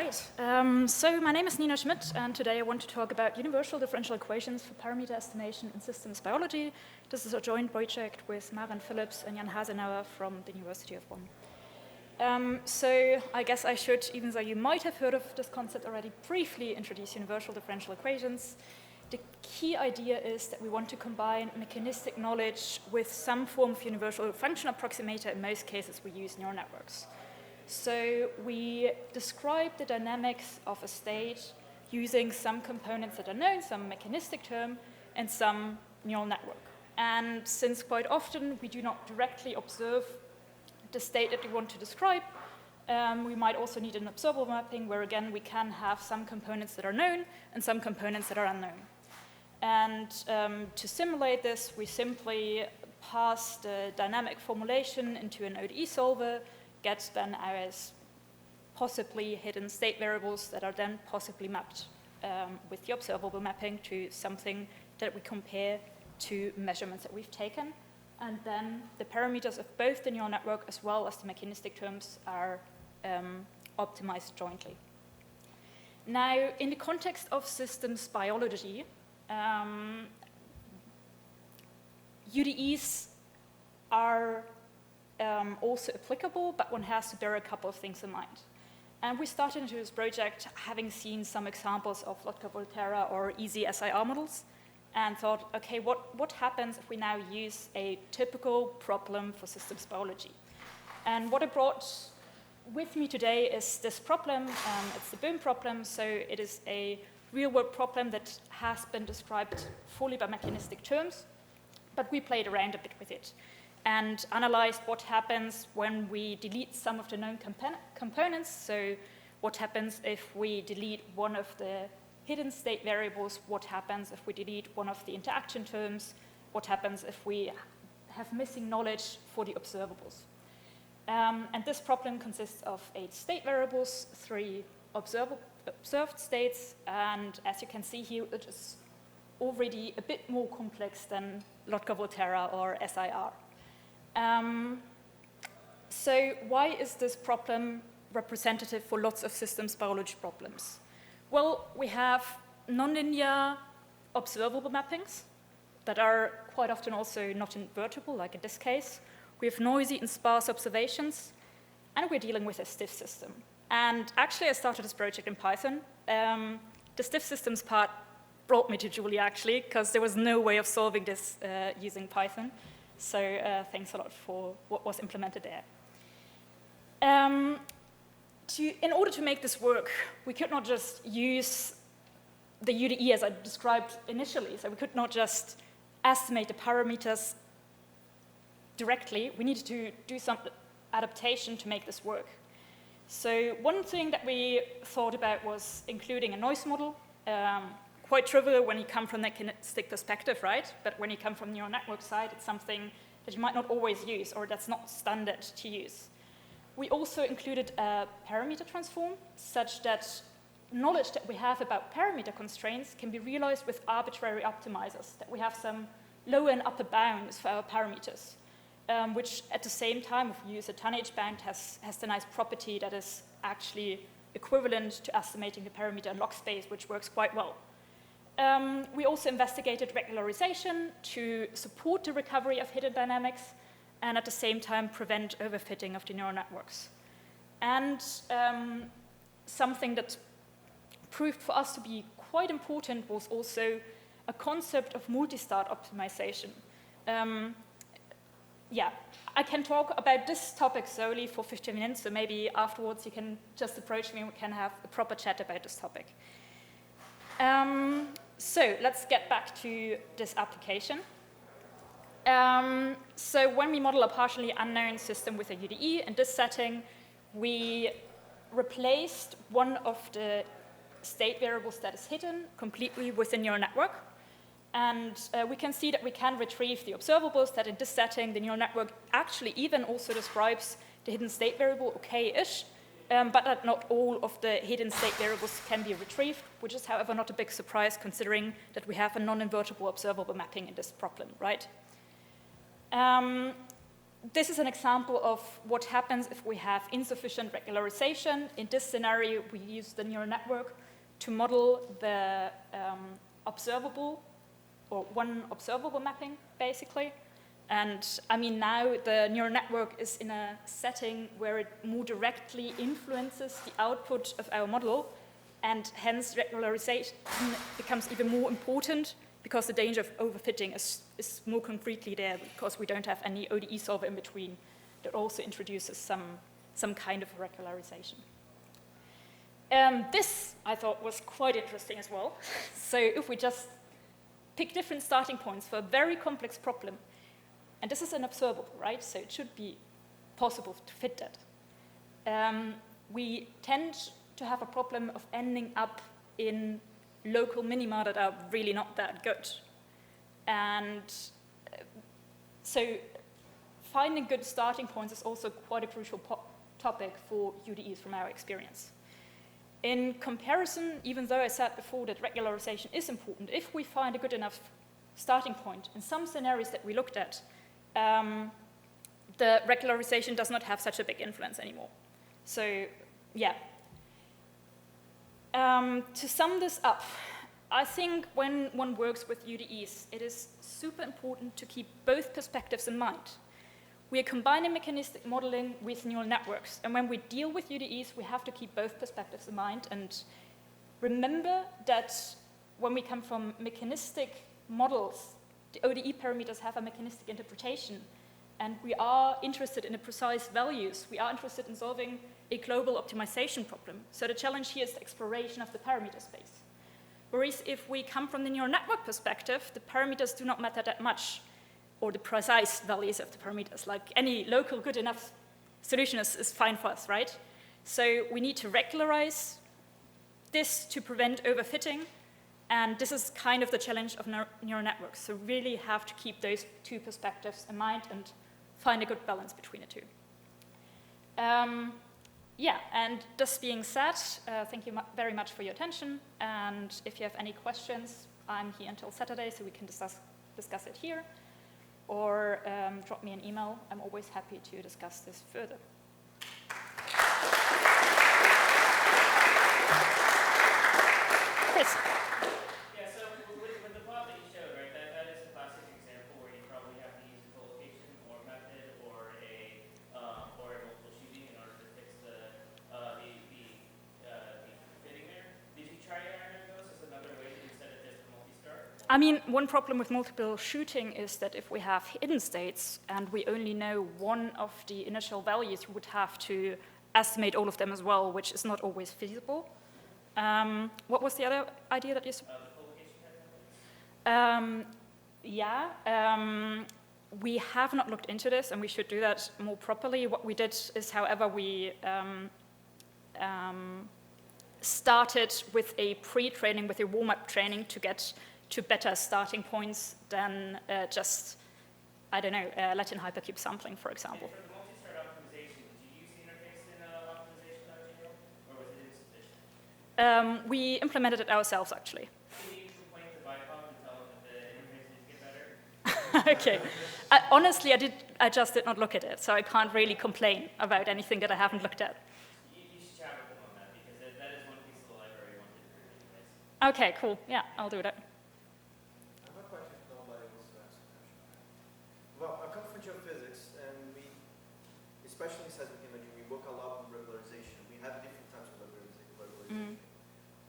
right, so my name is Nina Schmid, and today I want to talk about universal differential equations for parameter estimation in systems biology. This is a joint project with Maren Phillips and Jan Hasenauer from the University of Bonn. So I guess I should, even though you might have heard of this concept already, briefly introduce universal differential equations. The key idea is that we want to combine mechanistic knowledge with some form of universal function approximator. In most cases, we use neural networks. So we describe the dynamics of a state using some components that are known, some mechanistic term, and some neural network. And since quite often we do not directly observe the state that we want to describe, we might also need an observable mapping where, again, we can have some components that are known and some components that are unknown. And to simulate this, we simply pass the dynamic formulation into an ODE solver, get then as possibly hidden state variables that are then possibly mapped with the observable mapping to something that we compare to measurements that we've taken. And then the parameters of both the neural network as well as the mechanistic terms are optimized jointly. Now, in the context of systems biology, UDEs are also applicable, but one has to bear a couple of things in mind. And we started into this project having seen some examples of Lotka-Volterra or easy SIR models and thought, okay, what happens if we now use a typical problem for systems biology? And what I brought with me today is this problem. It's the Bohm problem. So it is a real-world problem that has been described fully by mechanistic terms, but we played around a bit with it and analyzed what happens when we delete some of the known components. So what happens if we delete one of the hidden state variables? What happens if we delete one of the interaction terms? What happens if we have missing knowledge for the observables? And this problem consists of 8 state variables, 3 observed states, and as you can see here, it is already a bit more complex than Lotka-Volterra or SIR. So why is this problem representative for lots of systems biology problems? Well, we have nonlinear observable mappings that are quite often also not invertible, like in this case. We have noisy and sparse observations, and we're dealing with a stiff system. And actually, I started this project in Python. The stiff systems part brought me to Julia, actually, because there was no way of solving this using Python. So thanks a lot for what was implemented there. In order to make this work, we could not just use the UDE as I described initially. So we could not just estimate the parameters directly. We needed to do some adaptation to make this work. So one thing that we thought about was including a noise model. Quite trivial when you come from the mechanistic perspective, right? But when you come from the neural network side, it's something that you might not always use, or that's not standard to use. We also included a parameter transform, such that knowledge that we have about parameter constraints can be realized with arbitrary optimizers, that we have some lower and upper bounds for our parameters, which at the same time, if we use a tonnage bound, has the nice property that is actually equivalent to estimating the parameter in log space, which works quite well. We also investigated regularization to support the recovery of hidden dynamics and at the same time prevent overfitting of the neural networks. And something that proved for us to be quite important was also a concept of multi-start optimization. Yeah, I can talk about this topic solely for 15 minutes, so maybe afterwards you can just approach me and we can have a proper chat about this topic. So let's get back to this application. So when we model a partially unknown system with a UDE, in this setting, we replaced one of the state variables that is hidden completely within neural network. And we can see that we can retrieve the observables, that in this setting, the neural network actually even also describes the hidden state variable okay-ish, but that not all of the hidden state variables can be retrieved, which is, however, not a big surprise considering that we have a non-invertible observable mapping in this problem, right? this is an example of what happens if we have insufficient regularization. In this scenario, we use the neural network to model the observable, or one observable mapping, basically. And I mean, now the neural network is in a setting where it more directly influences the output of our model, and hence regularization becomes even more important because the danger of overfitting is more concretely there because we don't have any ODE solver in between that also introduces some kind of regularization. This, I thought, was quite interesting as well. So if we just pick different starting points for a very complex problem, and this is an observable, right? So it should be possible to fit that. We tend to have a problem of ending up in local minima that are really not that good. And so finding good starting points is also quite a crucial topic for UDEs from our experience. In comparison, even though I said before that regularization is important, if we find a good enough starting point, in some scenarios that we looked at, the regularization does not have such a big influence anymore. So, yeah. To sum this up, I think when one works with UDEs, it is super important to keep both perspectives in mind. We are combining mechanistic modeling with neural networks, and when we deal with UDEs, we have to keep both perspectives in mind and remember that when we come from mechanistic models, the ODE parameters have a mechanistic interpretation, and we are interested in the precise values. We are interested in solving a global optimization problem. So the challenge here is the exploration of the parameter space. Whereas if we come from the neural network perspective, the parameters do not matter that much, or the precise values of the parameters. Like any local good enough solution is fine for us, right? So we need to regularize this to prevent overfitting, and this is kind of the challenge of neural networks. So really have to keep those two perspectives in mind and find a good balance between the two. Yeah, and this being said, thank you very much for your attention. And if you have any questions, I'm here until Saturday, so we can discuss it here. Or drop me an email. I'm always happy to discuss this further. Chris. Yeah, so with the plot that you showed, right, that is a classic example where you probably have to use a co-location or method or a multiple shooting in order to fix the fitting there. Did you try either of those as another way instead of just multi-star? I mean, one problem with multiple shooting is that if we have hidden states and we only know one of the initial values, we would have to estimate all of them as well, which is not always feasible. What was the other idea that you said? We have not looked into this, and we should do that more properly. What we did is, however, we started with a pre-training, with a warm-up training to get to better starting points than just, I don't know, Latin hypercube sampling, for example. And for the multi-start optimization, did you use the interface in optimization.jl, or was it insufficient? We implemented it ourselves, actually. Can you complain to BIPOC and tell them that the interface needs to get better? Okay. Honestly, I just did not look at it, so I can't really complain about anything that I haven't looked at. You should chat with them on that, because that is one piece of the library we want to improve anyways. Okay, cool. Yeah, I'll do that. I have a question if nobody wants to ask a question. Well, I come from geophysics, and we, especially in seismic imaging, we work a lot on regularization. We have different types of regularization.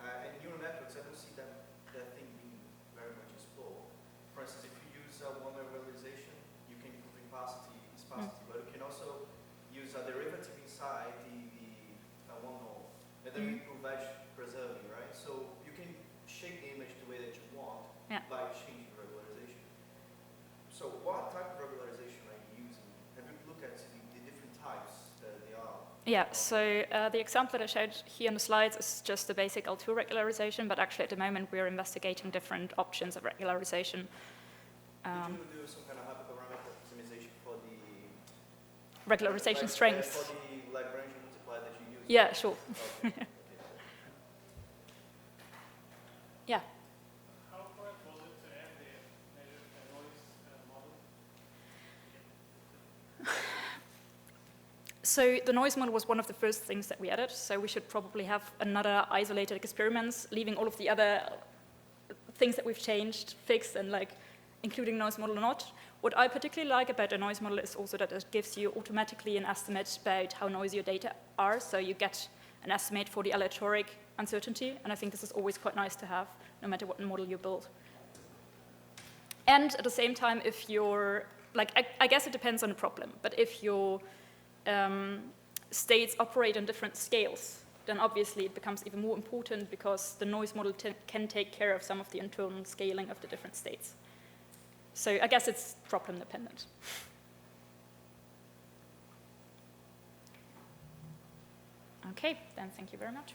And neural networks, I don't see that thing being very much explored. For instance, if you use one regularization, you can improve sparsity, but you can also use a derivative inside the one node, and then you improve edge preserving, right? So you can shape the image the way that you want by changing the regularization. So what type of regularization are you using? Have you looked at the different types that they are? Yeah, so the example that I showed here on the slides is just the basic L2 regularization, but actually at the moment we're investigating different options of regularization. Did you do some kind of hyperparameter optimization for the Regularization strength. For the Lagrange multiplier that you use? Yeah, sure. Okay. Yeah. How important was it to have the measured noise model? So the noise model was one of the first things that we added, so we should probably have another isolated experiments, leaving all of the other things that we've changed, fixed, and like including noise model or not. What I particularly like about a noise model is also that it gives you automatically an estimate about how noisy your data are, so you get an estimate for the aleatoric uncertainty, and I think this is always quite nice to have, no matter what model you build. And at the same time, if you're, like, I guess it depends on the problem, but if your states operate on different scales, then obviously it becomes even more important because the noise model can take care of some of the internal scaling of the different states. So I guess it's problem dependent. Okay, then thank you very much.